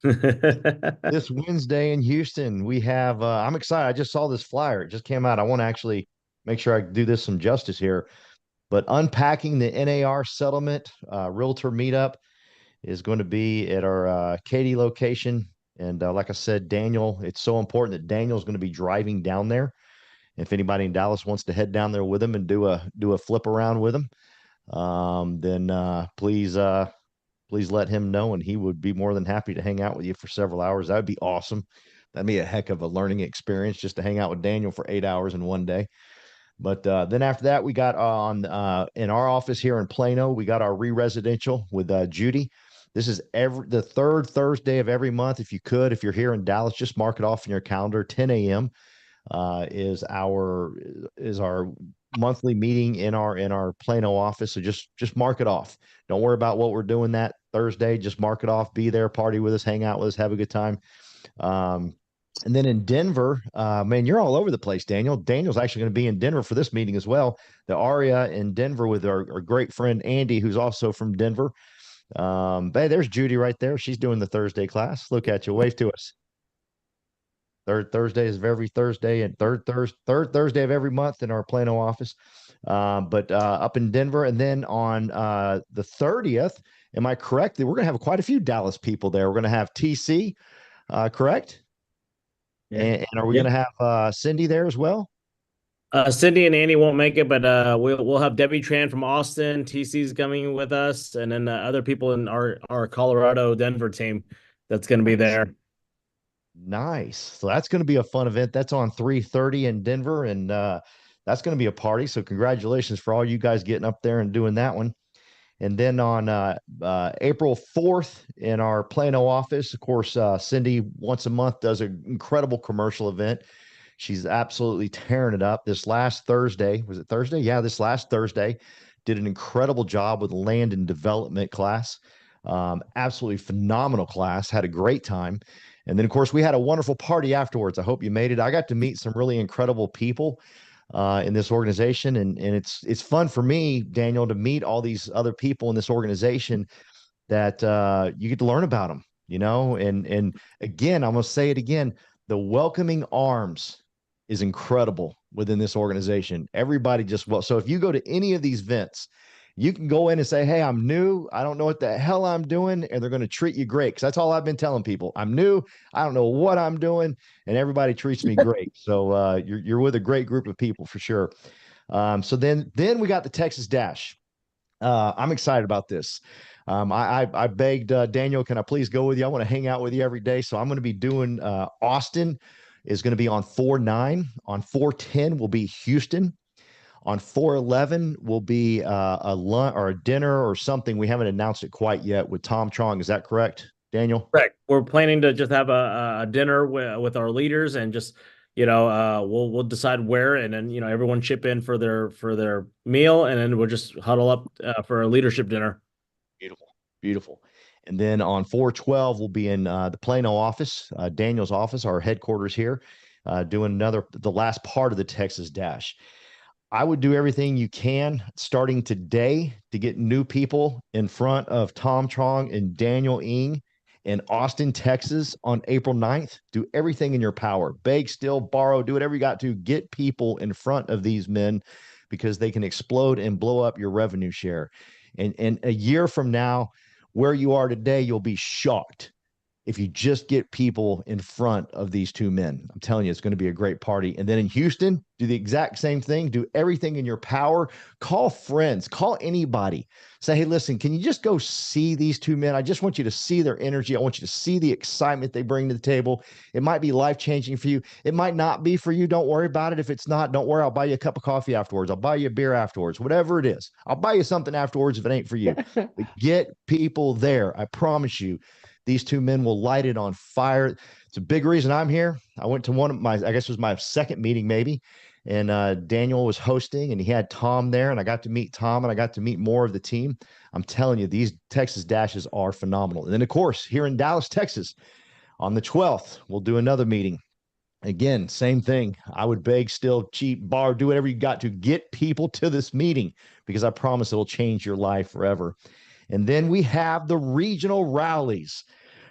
This Wednesday in Houston, we have, I'm excited. I just saw this flyer. It just came out. I want to actually make sure I do this some justice here. But unpacking the NAR settlement realtor meetup is going to be at our Katy location. And like I said, Daniel, it's so important that Daniel's going to be driving down there. If anybody in Dallas wants to head down there with him and do a flip around with him, then please let him know, and he would be more than happy to hang out with you for several hours. That would be awesome. That'd be a heck of a learning experience just to hang out with Daniel for 8 hours in one day. But then after that, we got on in our office here in Plano, we got our re-residential with Judy. This is the third Thursday of every month. If you could, if you're here in Dallas, just mark it off in your calendar. 10 a.m. Is our monthly meeting in our Plano office. So just mark it off. Don't worry about what we're doing that Thursday. Just mark it off. Be there, party with us, hang out with us, have a good time. Um, and then in Denver, man, you're all over the place, Daniel. Daniel's actually going to be in Denver for this meeting as well. The Aria in Denver with our great friend Andy, who's also from Denver. Hey, there's Judy right there. She's doing the Thursday class. Look at you. Wave to us. Third Thursdays of every Thursday and third Thursday of every month in our Plano office. But up in Denver, and then on the 30th, am I correct? We're going to have quite a few Dallas people there. We're going to have TC, correct? Yeah. And are we going Yep. to have Cindy there as well? Cindy and Andy won't make it, but we'll have Debbie Tran from Austin. TC's coming with us, and then other people in our Colorado Denver team that's going to be Nice. there. Nice. So that's going to be a fun event. That's on 3:30 in Denver, and that's going to be a party. So congratulations for all you guys getting up there and doing that one. And then on April 4th in our Plano office, of course, Cindy once a month does an incredible commercial event. She's absolutely tearing it up. This last Thursday, was it Thursday? Yeah, this last Thursday, did an incredible job with land and development class. Absolutely phenomenal class. Had a great time. And then, of course, we had a wonderful party afterwards. I hope you made it. I got to meet some really incredible people in this organization, and it's fun for me, Daniel, to meet all these other people in this organization that you get to learn about them. And again, I'm gonna say it again: the welcoming arms is incredible within this organization. Everybody just well. So if you go to any of these events, you can go in and say, "Hey, I'm new. I don't know what the hell I'm doing," and they're going to treat you great. Because that's all I've been telling people. I'm new. I don't know what I'm doing, and everybody treats me great. So you're with a great group of people for sure. So then we got the Texas Dash. I'm excited about this. I begged Daniel, can I please go with you? I want to hang out with you every day. So I'm going to be doing Austin is going to be on 4/9. On 4/10 will be Houston. On 4/11 will be a lunch or a dinner or something. We haven't announced it quite yet with Tom Chong. Is that correct, Daniel? Correct. We're planning to just have a dinner with our leaders and just we'll decide where, and then everyone chip in for their meal, and then we'll just huddle up for a leadership dinner. Beautiful. Beautiful. And then on 4/12, we'll be in the Plano office, Daniel's office, our headquarters here, doing the last part of the Texas Dash. I would do everything you can starting today to get new people in front of Tom Trong and Daniel Ing in Austin, Texas on April 9th. Do everything in your power. Beg, steal, borrow, do whatever you got to get people in front of these men because they can explode and blow up your revenue share. And a year from now, where you are today, you'll be shocked if you just get people in front of these two men. I'm telling you, it's going to be a great party. And then in Houston, do the exact same thing. Do everything in your power. Call friends, call anybody. Say, hey, listen, can you just go see these two men? I just want you to see their energy. I want you to see the excitement they bring to the table. It might be life changing for you. It might not be for you. Don't worry about it. If it's not, don't worry. I'll buy you a cup of coffee afterwards. I'll buy you a beer afterwards, whatever it is. I'll buy you something afterwards if it ain't for you. But get people there. I promise you, these two men will light it on fire. It's a big reason I'm here. I went to one of my, I guess it was my second meeting maybe, and Daniel was hosting, and he had Tom there, and I got to meet Tom, and I got to meet more of the team. I'm telling you, these Texas Dashes are phenomenal. And then, of course, here in Dallas, Texas, on the 12th, we'll do another meeting. Again, same thing. I would beg, still, cheat, bar, do whatever you got to get people to this meeting because I promise it'll change your life forever. And then we have the regional rallies.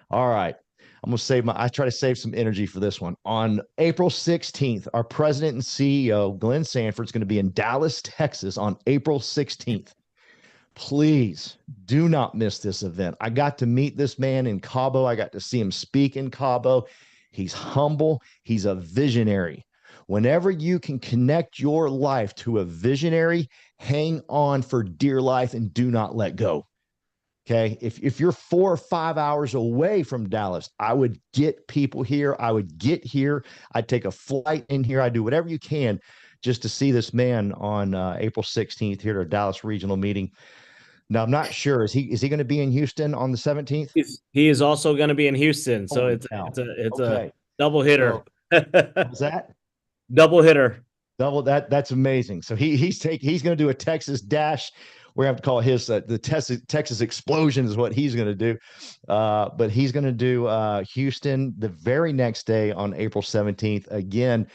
All right. I try to save some energy for this one. On April 16th, our president and CEO, Glenn Sanford's going to be in Dallas, Texas on April 16th. Please do not miss this event. I got to meet this man in Cabo. I got to see him speak in Cabo. He's humble. He's a visionary. Whenever you can connect your life to a visionary, hang on for dear life and do not let go. Okay. If you're 4 or 5 hours away from Dallas, I would get people here. I would get here. I'd take a flight in here. I'd do whatever you can just to see this man on April 16th here at our Dallas regional meeting. Now, I'm not sure. Is he going to be in Houston on the 17th? He is also going to be in Houston, so Holy it's cow. it's a Okay. double hitter. So was that? Double hitter. Double that's amazing. So he's going to do a Texas dash. We're going to have to call his the Texas explosion is what he's going to do. But he's going to do Houston the very next day on April 17th. Again,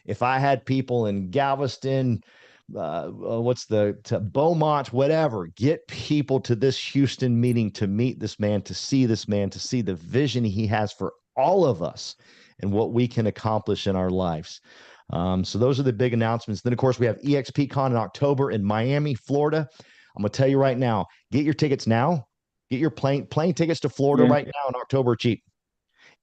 if I had people in Galveston, to Beaumont, whatever, get people to this Houston meeting to meet this man, to see this man, to see the vision he has for all of us and what we can accomplish in our lives. So those are the big announcements. Then, of course, we have EXPCon in October in Miami, Florida. I'm going to tell you right now, get your tickets now. Get your plane tickets to Florida right now in October are cheap.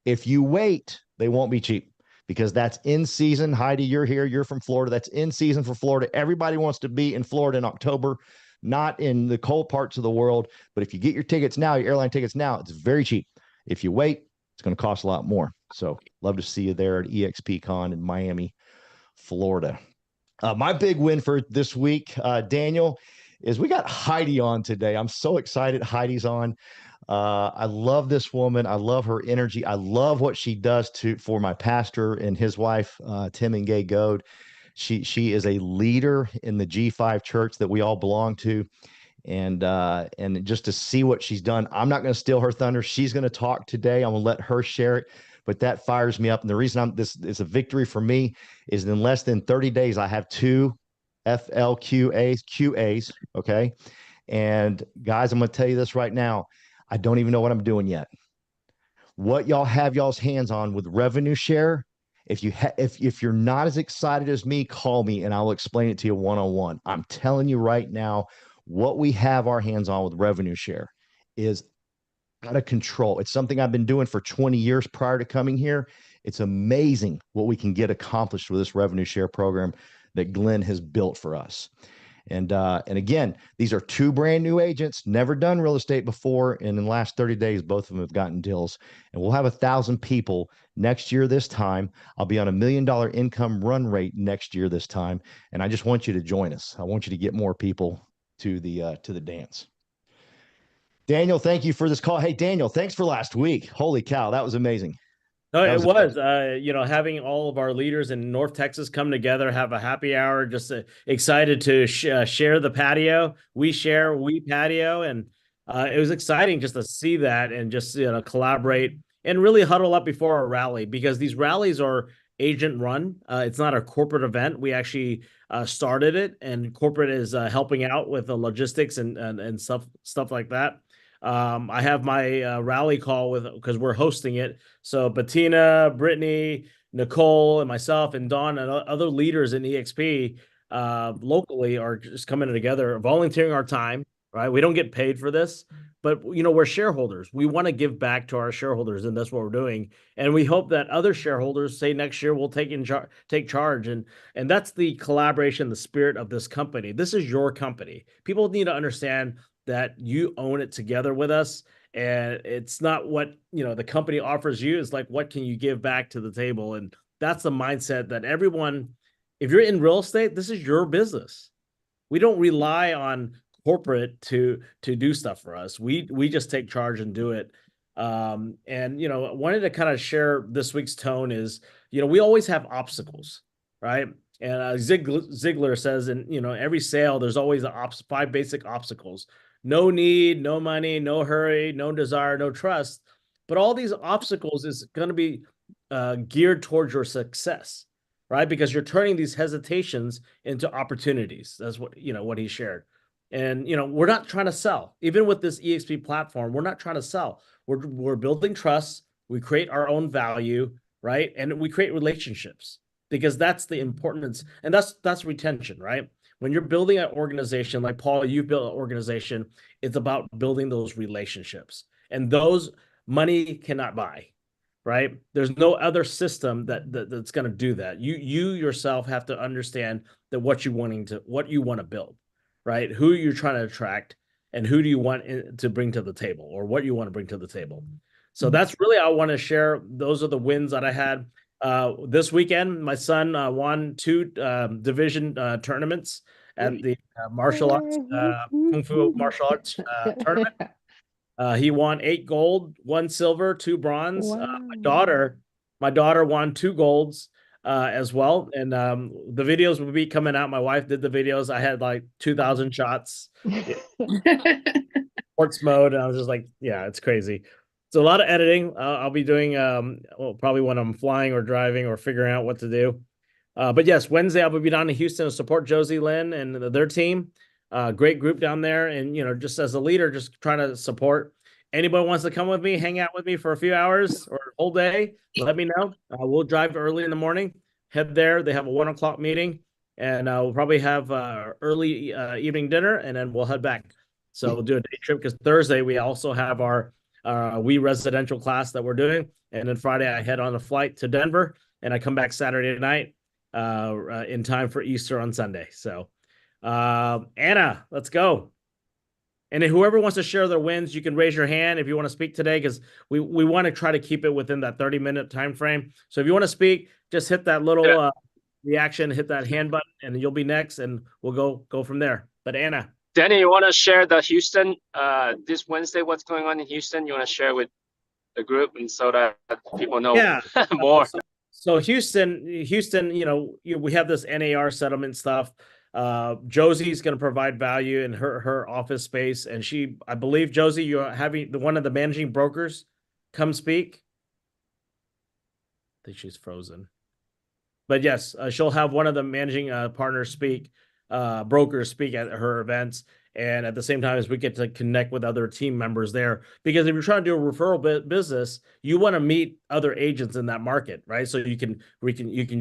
If you wait, they won't be cheap because that's in season. Heidi, you're here. You're from Florida. That's in season for Florida. Everybody wants to be in Florida in October, not in the cold parts of the world. But if you get your tickets now, your airline tickets now, it's very cheap. If you wait, it's going to cost a lot more. So love to see you there at EXPCon in Miami, Florida. My big win for this week, Daniel, is we got Heidi on today. I'm so excited Heidi's on. I love this woman. I love her energy. I love what she does for my pastor and his wife, Tim and Gay Goad. She is a leader in the G5 church that we all belong to. And just to see what she's done, I'm not going to steal her thunder. She's going to talk today. I'm going to let her share it. But that fires me up. And the reason this is a victory for me is in less than 30 days, I have 2 QAs. Okay. And guys, I'm going to tell you this right now. I don't even know what I'm doing yet. What y'all have y'all's hands on with revenue share. If you're not as excited as me, call me and I'll explain it to you one-on-one. I'm telling you right now, what we have our hands on with revenue share is out of control. It's something I've been doing for 20 years prior to coming here. It's amazing what we can get accomplished with this revenue share program that Glenn has built for us. And again, these are 2 brand new agents, never done real estate before. And in the last 30 days, both of them have gotten deals. And we'll have 1,000 people next year this time. I'll be on $1 million income run rate next year this time. And I just want you to join us. I want you to get more people to the dance. Daniel, thank you for this call. Hey, Daniel, thanks for last week. Holy cow, that was amazing. No, it was, having all of our leaders in North Texas come together, have a happy hour, just excited to share the patio. We patio. And it was exciting just to see that and just, collaborate and really huddle up before our rally, because these rallies are agent run. It's not a corporate event. We actually started it, and corporate is helping out with the logistics and stuff like that. I have my rally call because we're hosting it. So Bettina, Brittany, Nicole, and myself, and Dawn, and other leaders in EXP locally are just coming together, volunteering our time. Right, we don't get paid for this, but we're shareholders. We want to give back to our shareholders, and that's what we're doing. And we hope that other shareholders say next year we'll take charge, and that's the collaboration, the spirit of this company. This is your company. People need to understand that you own it together with us, and it's not what the company offers you. It's like, what can you give back to the table? And that's the mindset that everyone, if you're in real estate, this is your business. We don't rely on corporate to do stuff for us. We just take charge and do it. And wanted to kind of share this week's tone is, we always have obstacles, right? And Zig Ziglar says in every sale there's always 5 basic obstacles: no need, no money, no hurry, no desire, no trust. But all these obstacles is going to be geared towards your success, right? Because you're turning these hesitations into opportunities. That's what what he shared. And we're not trying to sell. Even with this EXP platform, we're not trying to sell. We're building trust. we create our own value, right? And we create relationships, because that's the importance, and that's retention, right? When you're building an organization, like Paul, you built an organization, it's about building those relationships, and those money cannot buy, right? There's no other system that's going to do that. You yourself have to understand that what you want to build, right? Who you're trying to attract, and who do you want to bring to the table, or what you want to bring to the table. So that's really, I want to share. Those are the wins that I had this weekend. My son won 2 division tournaments at the martial arts, Kung Fu martial arts tournament. He won 8 gold, 1 silver, 2 bronze. My daughter won 2 golds as well. And the videos will be coming out. My wife did the videos. I had like 2,000 shots. Sports mode, and I was just like, yeah, it's crazy. It's a lot of editing. I'll be doing probably when I'm flying or driving or figuring out what to do. But yes, Wednesday I'll be down in Houston to support Josie Lynn and their team. Great group down there, and just as a leader, just trying to support. Anybody wants to come with me, hang out with me for a few hours or a whole day, let me know. We'll drive early in the morning, head there. They have a 1 o'clock meeting, and we'll probably have early evening dinner, and then we'll head back. So we'll do a day trip, because Thursday we also have our We residential class that we're doing, and then Friday I head on a flight to Denver, and I come back Saturday night in time for Easter on Sunday. So Anna, let's go. And whoever wants to share their wins, you can raise your hand if you want to speak today, because we want to try to keep it within that 30-minute time frame. So if you want to speak, just hit that little reaction, hit that hand button, and you'll be next, and we'll go from there. But Anna. Danny, you want to share the Houston, this Wednesday, what's going on in Houston? You want to share with the group, and so that people know more? So Houston, we have this NAR settlement stuff. Josie's going to provide value in her office space, and I believe, Josie, you're having one of the managing brokers come speak. I think she's frozen, but yes, she'll have one of the managing partners speak. Brokers speak at her events, and at the same time as we get to connect with other team members there, because if you're trying to do a referral business, you want to meet other agents in that market, right? So you can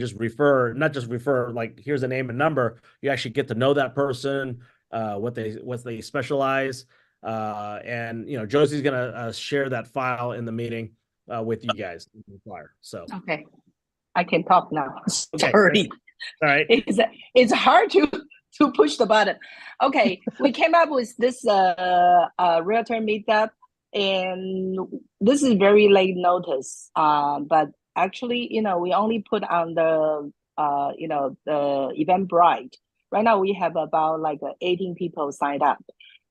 just refer, not just refer like here's a name and number. You actually get to know that person, what they specialize, and Josie's gonna share that file in the meeting with you guys. So okay, I can talk now. Okay. Sorry. All right. It's hard to push the button. Okay, we came up with this realtor meetup, and this is very late notice. But actually, we only put on the the Eventbrite. Right now, we have about like 18 people signed up,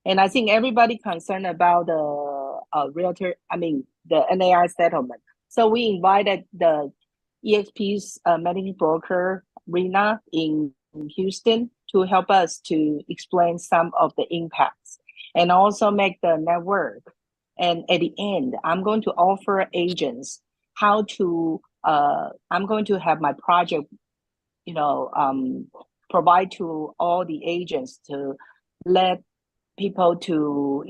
and I think everybody concerned about the realtor. I mean, the NAR settlement. So we invited the EXP's managing broker Rena in Houston to help us to explain some of the impacts and also make the network. And at the end, I'm going to offer agents how to, I'm going to have my project, provide to all the agents to let people to,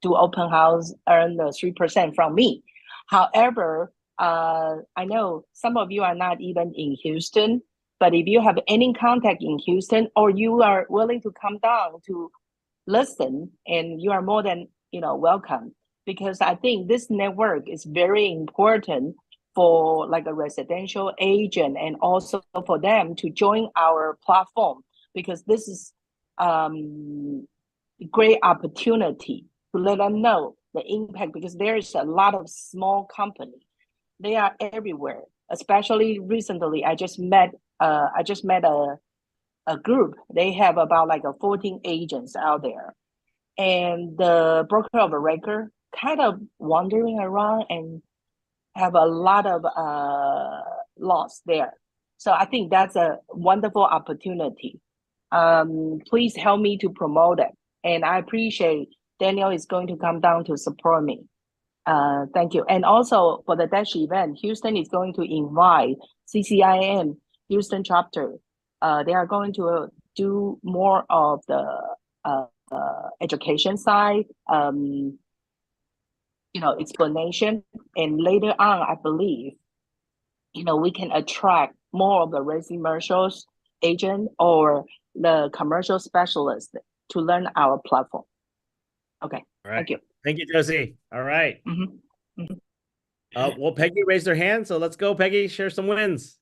do open house, earn the 3% from me. However, I know some of you are not even in Houston, but if you have any contact in Houston, or you are willing to come down to listen, and you are more than welcome, because I think this network is very important for like a residential agent, and also for them to join our platform, because this is a great opportunity to let them know the impact, because there is a lot of small companies. They are everywhere. Especially recently, I just met a group. They have about like 14 agents out there, and the broker of a record kind of wandering around and have a lot of loss there. So I think that's a wonderful opportunity. Please help me to promote it, and I appreciate Daniel is going to come down to support me. Thank you. And also for the Dash event, Houston is going to invite CCIM Houston chapter. They are going to do more of the education side, explanation. And later on, I believe, we can attract more of the resimercials agent or the commercial specialist to learn our platform. Okay. All right. Thank you. Thank you, Josie. All right. Well, Peggy raised her hand, so let's go, Peggy. Share some wins.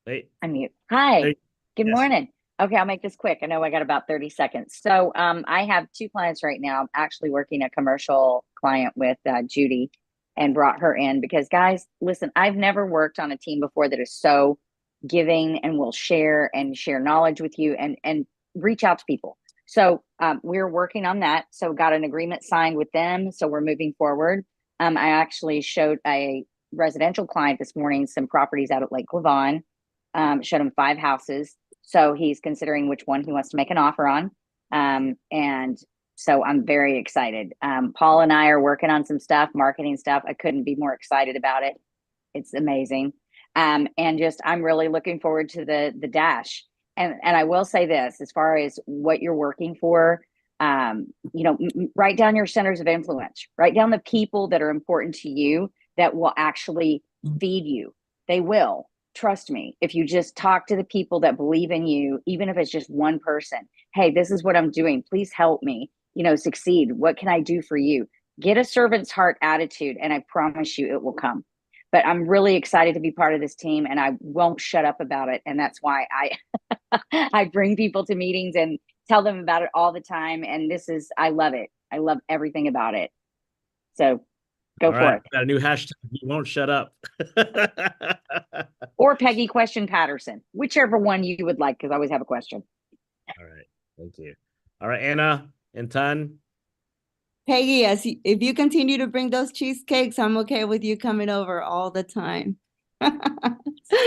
Wait. Unmute. Hi. Good Yes. morning. Okay, I'll make this quick. I know I got about 30 seconds. So I have 2 clients right now. I'm actually working a commercial client with Judy and brought her in because, guys, listen, I've never worked on a team before that is so giving and will share knowledge with you and reach out to people. So we're working on that. So got an agreement signed with them. So we're moving forward. I actually showed a residential client this morning some properties out at Lake Lavon. Showed him 5 houses. So he's considering which one he wants to make an offer on. And so I'm very excited. Paul and I are working on some stuff, marketing stuff. I couldn't be more excited about it. It's amazing. And just, I'm really looking forward to the dash. And I will say this, as far as what you're working for, write down your centers of influence, write down the people that are important to you that will actually feed you. They will. Trust me, if you just talk to the people that believe in you, even if it's just one person, hey, this is what I'm doing. Please help me, succeed. What can I do for you? Get a servant's heart attitude, and I promise you it will come. But I'm really excited to be part of this team, and I won't shut up about it. And that's why I bring people to meetings and tell them about it all the time. And I love it. I love everything about it. So go for it. Got a new hashtag. You won't shut up. Or Peggy question Patterson, whichever one you would like, because I always have a question. All right. Thank you. All right, Anna and Ton. Peggy, if you continue to bring those cheesecakes, I'm okay with you coming over all the time.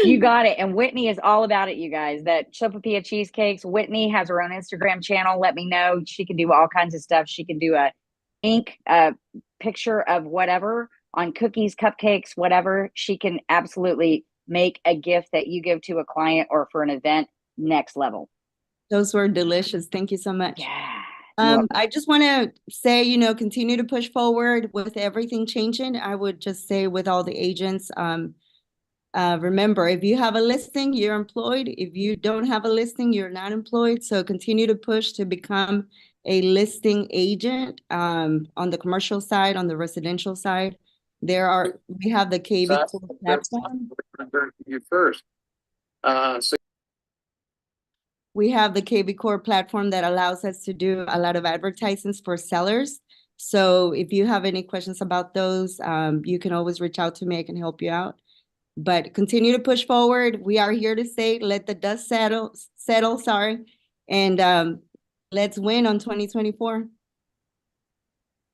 You got it. And Whitney is all about it, you guys. That Chopapilla cheesecakes. Whitney has her own Instagram channel. Let me know. She can do all kinds of stuff. She can do a picture of whatever on cookies, cupcakes, whatever. She can absolutely make a gift that you give to a client or for an event next level. Those were delicious. Thank you so much. Yeah. I just want to say, continue to push forward with everything changing. I would just say with all the agents, remember, if you have a listing, you're employed. If you don't have a listing, you're not employed. So continue to push to become a listing agent on the commercial side, on the residential side. We have the KV platform. You first. We have the KV Core platform that allows us to do a lot of advertisements for sellers. So if you have any questions about those, you can always reach out to me. I can help you out. But continue to push forward. We are here to say, let the dust settle, and let's win on 2024. All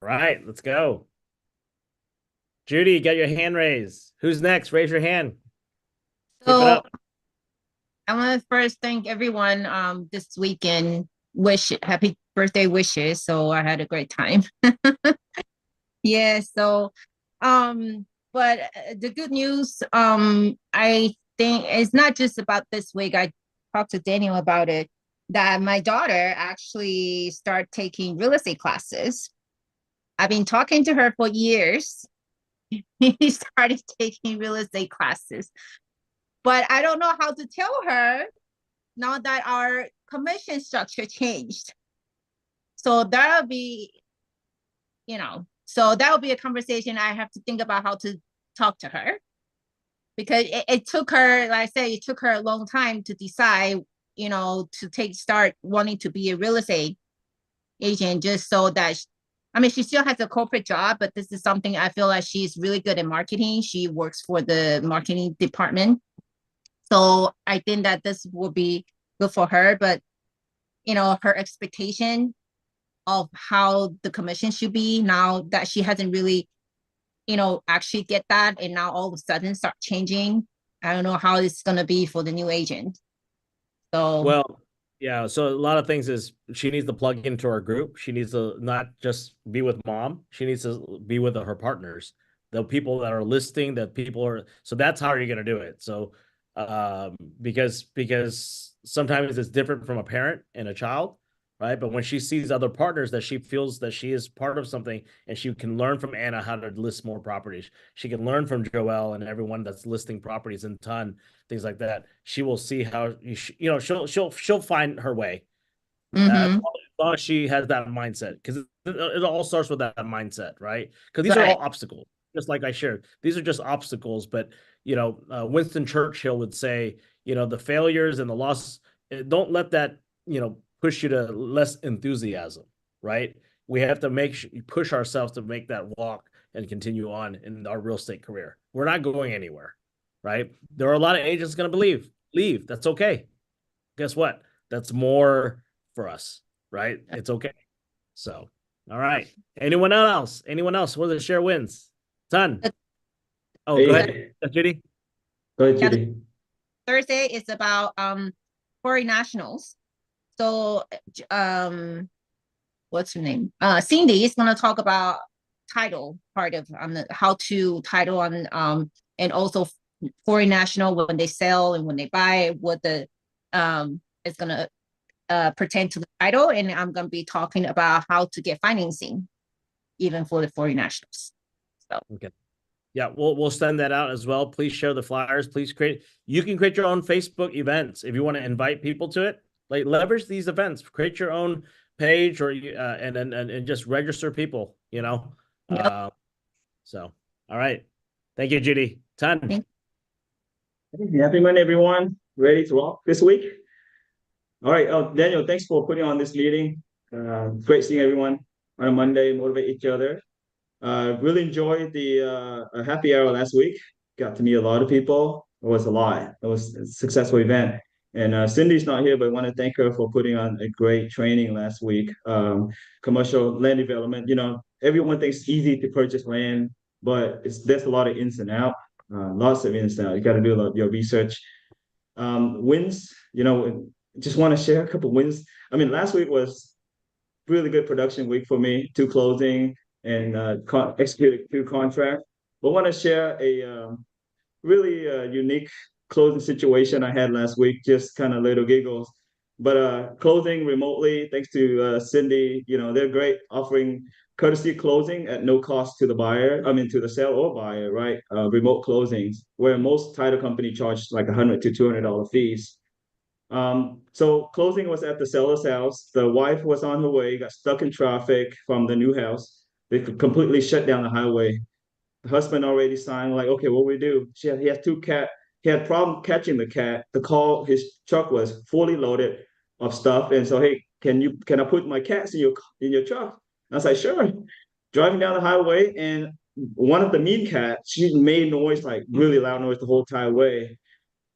right, let's go. Judy, got your hand raised. Who's next? Raise your hand. Keep it up. I want to first thank everyone this weekend. Happy birthday wishes. So I had a great time. Yeah. So, but the good news, I think it's not just about this week. I talked to Daniel about it, that my daughter actually started taking real estate classes. I've been talking to her for years. He started taking real estate classes. But I don't know how to tell her now that our commission structure changed. So that'll be, that'll be a conversation I have to think about how to talk to her. Because it took her, like I said, it took her a long time to decide, to start wanting to be a real estate agent, just so that, she still has a corporate job, but this is something I feel like she's really good at marketing. She works for the marketing department. So I think that this will be good for her, but, her expectation of how the commission should be now that she hasn't really, actually get that. And now all of a sudden start changing. I don't know how it's going to be for the new agent. So, well, yeah. So a lot of things is she needs to plug into our group. She needs to not just be with mom. She needs to be with her partners, the people that are listing, so that's how you're going to do it. So, because sometimes it's different from a parent and a child. right? But when she sees other partners that she feels that she is part of something, and she can learn from Anna how to list more properties, she can learn from Joelle and everyone that's listing properties in ton, things like that. She will see how she'll find her way. As long as she has that mindset, because it all starts with that mindset, right? Because these are all obstacles, just like I shared. These are just obstacles, but Winston Churchill would say, the failures and the loss, don't let that push you to less enthusiasm, right? We have to push ourselves to make that walk and continue on in our real estate career. We're not going anywhere, right? There are a lot of agents going to leave. That's okay. Guess what? That's more for us, right? It's okay. So, all right. Anyone else want to share wins? Ton. Oh, go ahead, Judy. Go ahead, Judy. Thursday is about foreign nationals. So what's her name? Cindy is going to talk about title part of how to title on and also foreign national when they sell and when they buy, what the is going to pertain to the title. And I'm going to be talking about how to get financing even for the foreign nationals. So okay. Yeah, we'll send that out as well. Please share the flyers. You can create your own Facebook events if you want to invite people to it. Like, leverage these events, create your own page, or and just register people, Yep. So, all right. Thank you, Judy. Ton. Happy Monday, everyone. Ready to rock this week? All right. Daniel, thanks for putting on this meeting. Great seeing everyone on a Monday, motivate each other. Really enjoyed the happy hour last week. Got to meet a lot of people. It was a lot. It was a successful event. And Cindy's not here, but I want to thank her for putting on a great training last week. Commercial land development. Everyone thinks it's easy to purchase land, but there's a lot of ins and outs. Lots of ins and outs. You got to do a lot of your research. Wins. Just want to share a couple wins. I mean, last week was really good production week for me. 2 closing and executed 2 contracts. But want to share a really unique closing situation I had last week, just kind of little giggles. But closing remotely, thanks to Cindy, they're great, offering courtesy closing at no cost to the buyer, to the seller or buyer, right? Remote closings, where most title company charge like $100 to $200 fees. So closing was at the seller's house. The wife was on her way, got stuck in traffic from the new house. They completely shut down the highway. The husband already signed, like, okay, what we do? He has 2 cats. He had problem catching the cat. His truck was fully loaded of stuff. And so, hey, can I put my cats in your truck? And I was like, sure. Driving down the highway, and one of the mean cats, she made noise, like really loud noise the whole entire way,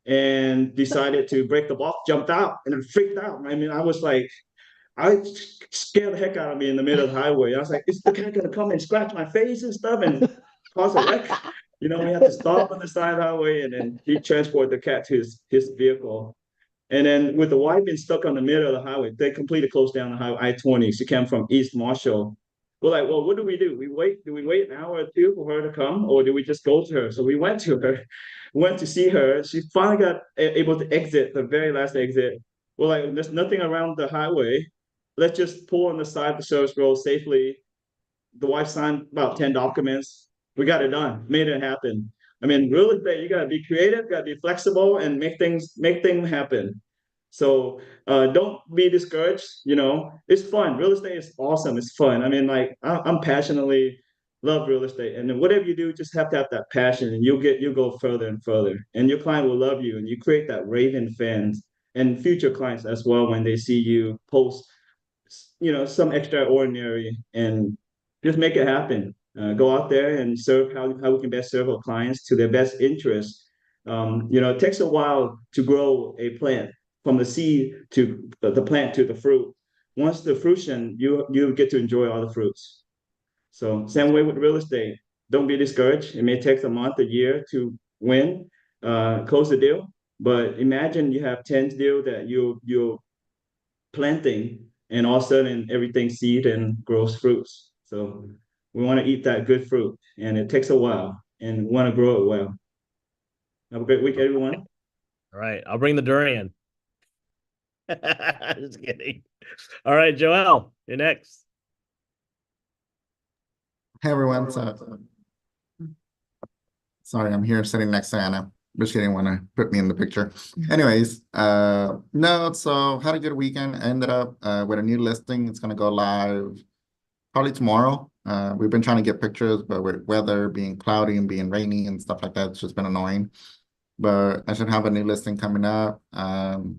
and decided to break the box, jumped out, and then freaked out. I mean, I scared the heck out of me in the middle of the highway. I was like, is the cat gonna come and scratch my face and stuff and cause a wreck? We had to stop on the side of the highway, and then he transported the cat to his vehicle. And then with the wife being stuck on the middle of the highway, they completely closed down the highway I-20. She came from East Marshall. We're like, well, what do? Do we wait an hour or 2 for her to come, or do we just go to her? So we went to her, went to see her. She finally got able to exit, the very last exit. We're like, there's nothing around the highway. Let's just pull on the side of the service road safely. The wife signed about 10 documents. We got it done, made it happen. I mean, real estate, you gotta be creative, gotta be flexible, and make things happen. So don't be discouraged. It's fun. Real estate is awesome. It's fun. I mean, like, I'm passionately love real estate, and then whatever you do, just have to have that passion, and you'll go further and further, and your client will love you, and you create that raving fans and future clients as well when they see you post, some extraordinary, and just make it happen. Go out there and serve how we can best serve our clients to their best interest. It takes a while to grow a plant from the seed to the plant to the fruit. Once the fruition, you get to enjoy all the fruits. So same way with real estate. Don't be discouraged. It may take a month, a year to win, close the deal. But imagine you have 10 deals that you're planting, and all of a sudden everything seed and grows fruits. So we want to eat that good fruit, and it takes a while, and we want to grow it well. Have a great week, everyone. All right. I'll bring the durian. Just kidding. All right, Joel, you're next. Hey everyone, sorry, I'm here sitting next to Anna, but she didn't want to put me in the picture. Anyways, no, so had a good weekend. Ended up with a new listing. It's gonna go live probably tomorrow. We've been trying to get pictures, but with weather being cloudy and being rainy and stuff like that, it's just been annoying. But I should have a new listing coming up.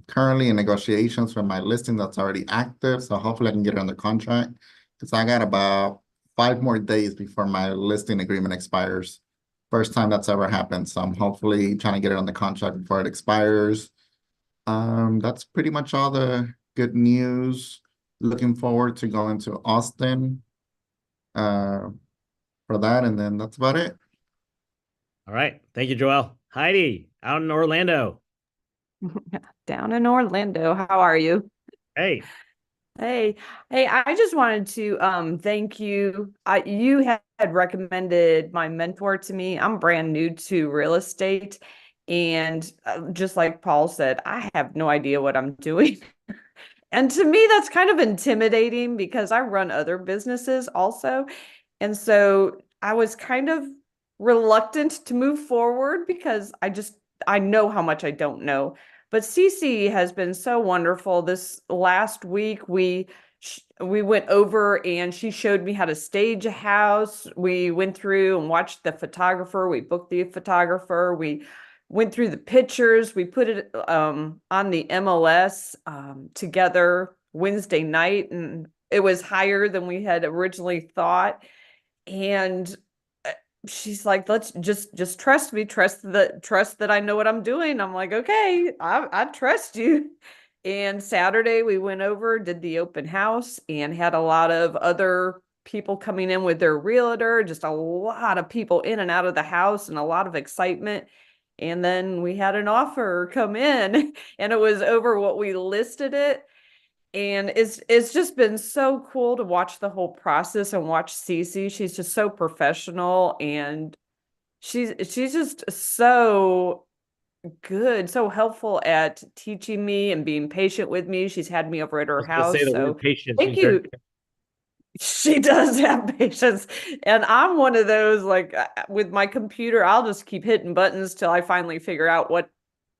Currently in negotiations for my listing that's already active, so hopefully I can get it under contract because I got about 5 more days before my listing agreement expires. First time that's ever happened, so I'm hopefully trying to get it on the contract before it expires. That's pretty much all the good news. Looking forward to going to Austin for that, and then that's about it. All right. Thank you, Joel. Heidi, out in Orlando. Down in Orlando. How are you? Hey. Hey, I just wanted to thank you. You had recommended my mentor to me. I'm brand new to real estate, and just like Paul said, I have no idea what I'm doing. And to me, that's kind of intimidating because I run other businesses also. And so I was kind of reluctant to move forward because I know how much I don't know. But Cece has been so wonderful. This last week, we went over and she showed me how to stage a house. We went through and watched the photographer. We booked the photographer. We went through the pictures. We put it on the MLS together Wednesday night, and it was higher than we had originally thought. And she's like, let's just trust me, trust that I know what I'm doing. I'm like, okay, I trust you. And Saturday we went over, did the open house, and had a lot of other people coming in with their realtor, just a lot of people in and out of the house and a lot of excitement. And then we had an offer come in and it was over what we listed it. And it's just been so cool to watch the whole process and watch Cece. She's just so professional, and she's just so good, so helpful at teaching me and being patient with me. She's had me over at her house. Say the So word patient. thank you. She does have patience. And I'm one of those, like, with my computer, I'll just keep hitting buttons till I finally figure out what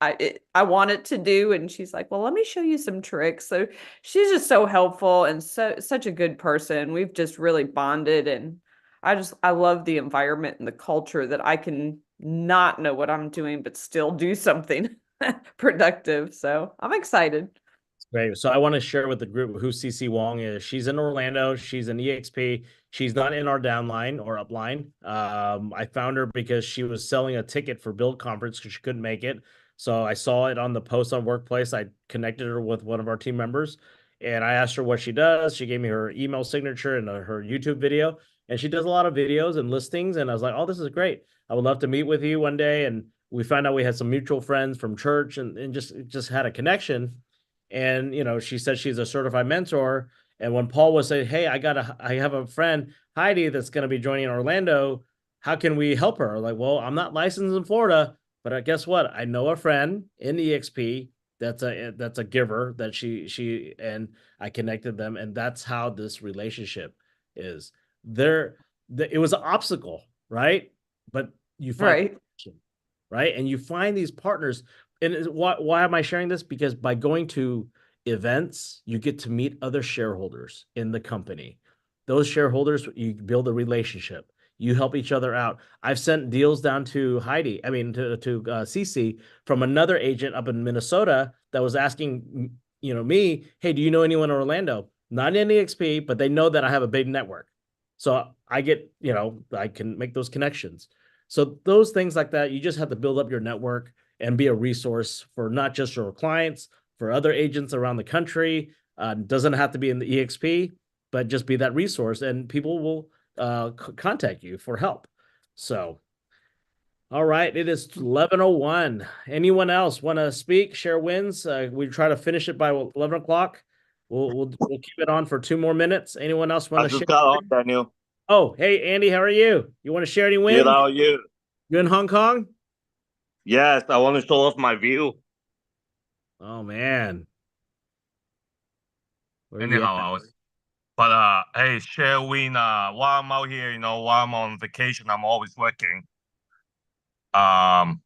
I want it to do. And she's like, well, let me show you some tricks. So she's just so helpful and such a good person. We've just really bonded, and I love the environment and the culture that I can not know what I'm doing, but still do something productive. So I'm excited. Great. So I want to share with the group who CC Wong is. She's in Orlando. She's an EXP. She's not in our downline or upline. I found her because she was selling a ticket for Build Conference because she couldn't make it. So I saw it on the post on Workplace. I connected her with one of our team members, and I asked her what she does. She gave me her email signature and her YouTube video, and she does a lot of videos and listings. And I was like, oh, this is great. I would love to meet with you one day. And we found out we had some mutual friends from church and just had a connection. And, you know, she said she's a certified mentor. And when Paul was saying, hey, I have a friend, Heidi, that's going to be joining Orlando. How can we help her? Like, well, I'm not licensed in Florida, but guess what? I know a friend in EXP that's a giver that she and I connected them. And that's how this relationship is. It was an obstacle, right? But you find right? And you find these partners. And why am I sharing this? Because by going to events, you get to meet other shareholders in the company. Those shareholders, you build a relationship. You help each other out. I've sent deals down to Cece from another agent up in Minnesota that was asking, me, hey, do you know anyone in Orlando? Not in EXP, but they know that I have a big network. So I get, I can make those connections. So those things like that, you just have to build up your network and be a resource for not just your clients, for other agents around the country. Doesn't have to be in the EXP, but just be that resource, and people will contact you for help. So, all right, it is 11:01. Anyone else want to speak, share wins? We try to finish it by 11 o'clock. We'll keep it on for 2 more minutes. Anyone else want to share? I just got on, Daniel. Oh, hey, Andy, how are you? You want to share any wins? Good, how are you? You in Hong Kong? Yes, I want to show off my view. Oh, man. Anyhow, I was, but hey, Sherwin, while I'm out here, while I'm on vacation, I'm always working. I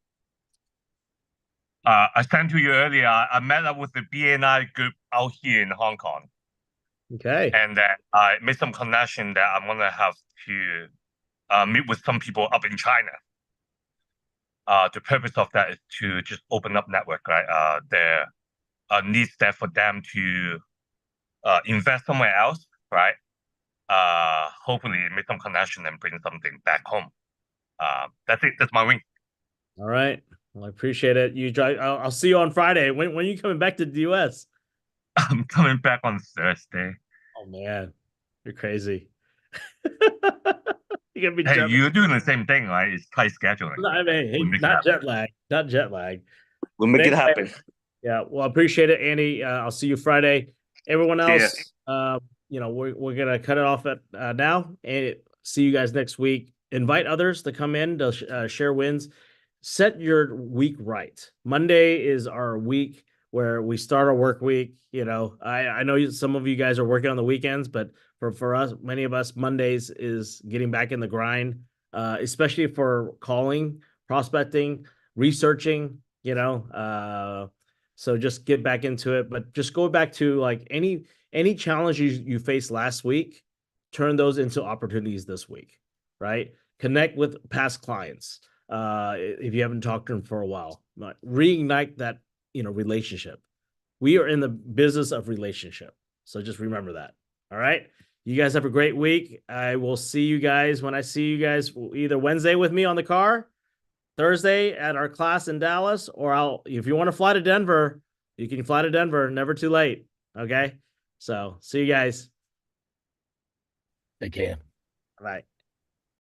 sent to you earlier. I met up with the BNI group out here in Hong Kong. Okay. And then I made some connection that I'm gonna have to meet with some people up in China. The purpose of that is to just open up network, right? There needs there for them to invest somewhere else, right? Hopefully make some connection and bring something back home. That's it. That's my wing. All right. Well, I appreciate it. You drive. I'll see you on Friday. When are you coming back to the US? I'm coming back on Thursday. Oh man, you're crazy. You're gonna be hey, you're doing the same thing, right? It's tight scheduling. I mean, hey, not jet lag. Not jet lag. We'll make it happen. Yeah. Well, I appreciate it, Andy. I'll see you Friday. Everyone else, we're gonna cut it off at now and see you guys next week. Invite others to come in to share wins. Set your week right. Monday is our week where we start our work week. I know some of you guys are working on the weekends, but for us, many of us, Mondays is getting back in the grind, especially for calling, prospecting, researching, so just get back into it, but just go back to like any challenges you faced last week, turn those into opportunities this week, right? Connect with past clients. If you haven't talked to them for a while, reignite that, relationship. We are in the business of relationship. So just remember that. All right. You guys have a great week. I will see you guys when I see you guys either Wednesday with me on the car, Thursday at our class in Dallas, or if you want to fly to Denver, you can fly to Denver. Never too late. Okay. So see you guys. Take care. All right.